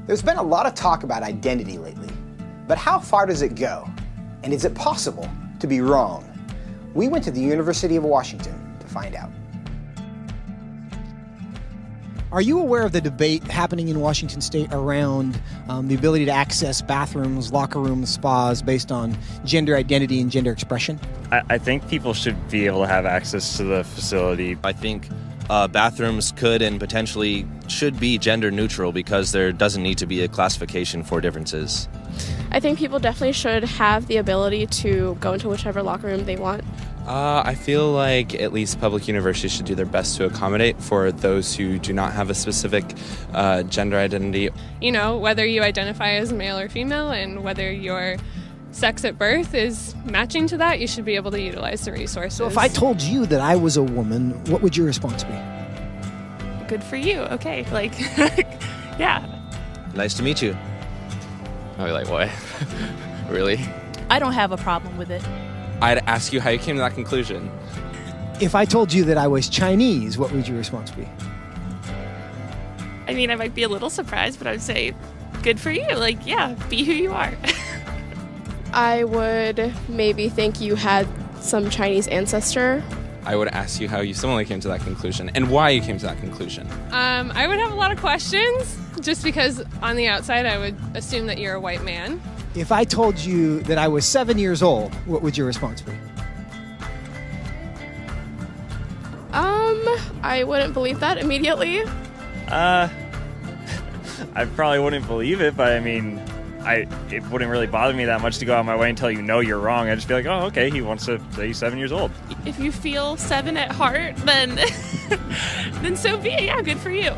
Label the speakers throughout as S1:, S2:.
S1: There's been a lot of talk about identity lately, but how far does it go? And is it possible to be wrong? We went to the University of Washington to find out.
S2: Are you aware of the debate happening in Washington State around the ability to access bathrooms, locker rooms, spas based on gender identity and gender expression?
S3: I think people should be able to have access to the facility.
S4: I think bathrooms could and potentially should be gender neutral because there doesn't need to be a classification for differences.
S5: I think people definitely should have the ability to go into whichever locker room they want.
S6: I feel like at least public universities should do their best to accommodate for those who do not have a specific gender identity.
S7: You know, whether you identify as male or female and whether your sex at birth is matching to that, you should be able to utilize the resources.
S2: So if I told you that I was a woman, what would your response be?
S7: Good for you. Okay, like, yeah.
S4: Nice to meet you.
S6: I'd be like, what? Really?
S8: I don't have a problem with it.
S6: I'd ask you how you came to that conclusion.
S2: If I told you that I was Chinese, what would your response be?
S7: I mean, I might be a little surprised, but I would say, good for you. Like, yeah, be who you are.
S5: I would maybe think you had some Chinese ancestor.
S6: I would ask you how you similarly came to that conclusion and why you came to that conclusion.
S7: I would have a lot of questions, just because on the outside I would assume that you're a white man.
S2: If I told you that I was 7 years old, what would your response be?
S5: I wouldn't believe that immediately.
S3: I probably wouldn't believe it, but I mean, it wouldn't really bother me that much to go out of my way and tell you, no, you're wrong. I'd just be like, oh, okay, he wants to say he's 7 years old.
S7: If you feel 7 at heart, then then so be it. Yeah, good for you.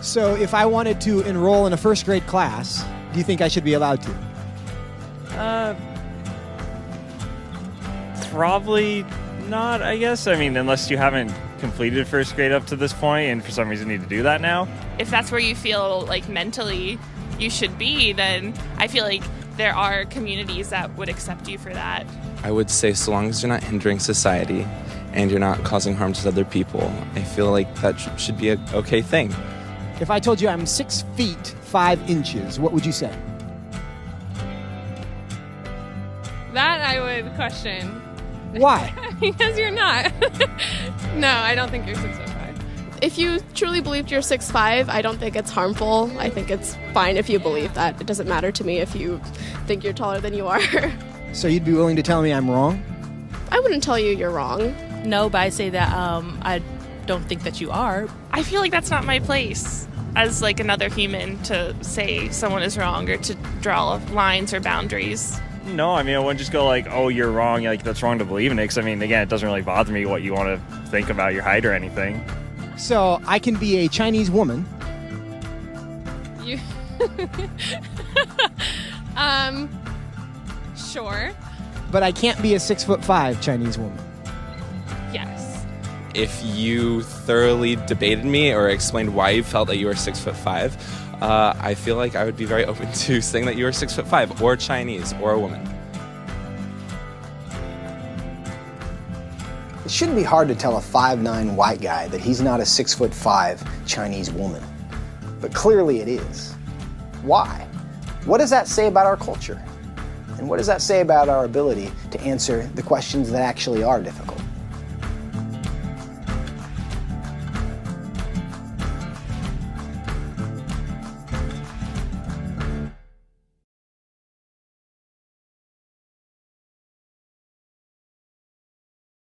S2: So if I wanted to enroll in a first grade class, do you think I should be allowed to?
S3: Probably not, I guess. I mean, unless you haven't completed first grade up to this point and for some reason need to do that now.
S7: If that's where you feel like mentally you should be, then I feel like there are communities that would accept you for that.
S6: I would say so long as you're not hindering society and you're not causing harm to other people, I feel like that should be an okay thing.
S2: If I told you I'm 6 feet 5 inches, what would you say?
S7: That I would question.
S2: Why?
S7: Because you're not. No, I don't think you're 6'5".
S5: If you truly believed you're 6'5", I don't think it's harmful. I think it's fine if you believe that. It doesn't matter to me if you think you're taller than you are.
S2: So you'd be willing to tell me I'm wrong?
S5: I wouldn't tell you you're wrong.
S8: No, but I say that I don't think that you are.
S7: I feel like that's not my place as like another human to say someone is wrong or to draw lines or boundaries.
S3: No, I mean, I wouldn't just go like, oh, you're wrong, like that's wrong to believe in it. Because I mean, again, it doesn't really bother me what you want to think about your height or anything.
S2: So I can be a Chinese woman.
S7: You sure.
S2: But I can't be a 6'5" Chinese woman.
S7: Yes.
S6: If you thoroughly debated me or explained why you felt that you were 6'5", I feel like I would be very open to saying that you were 6'5", or Chinese, or a woman.
S1: It shouldn't be hard to tell a 5'9" white guy that he's not a 6'5" Chinese woman. But clearly it is. Why? What does that say about our culture? And what does that say about our ability to answer the questions that actually are difficult?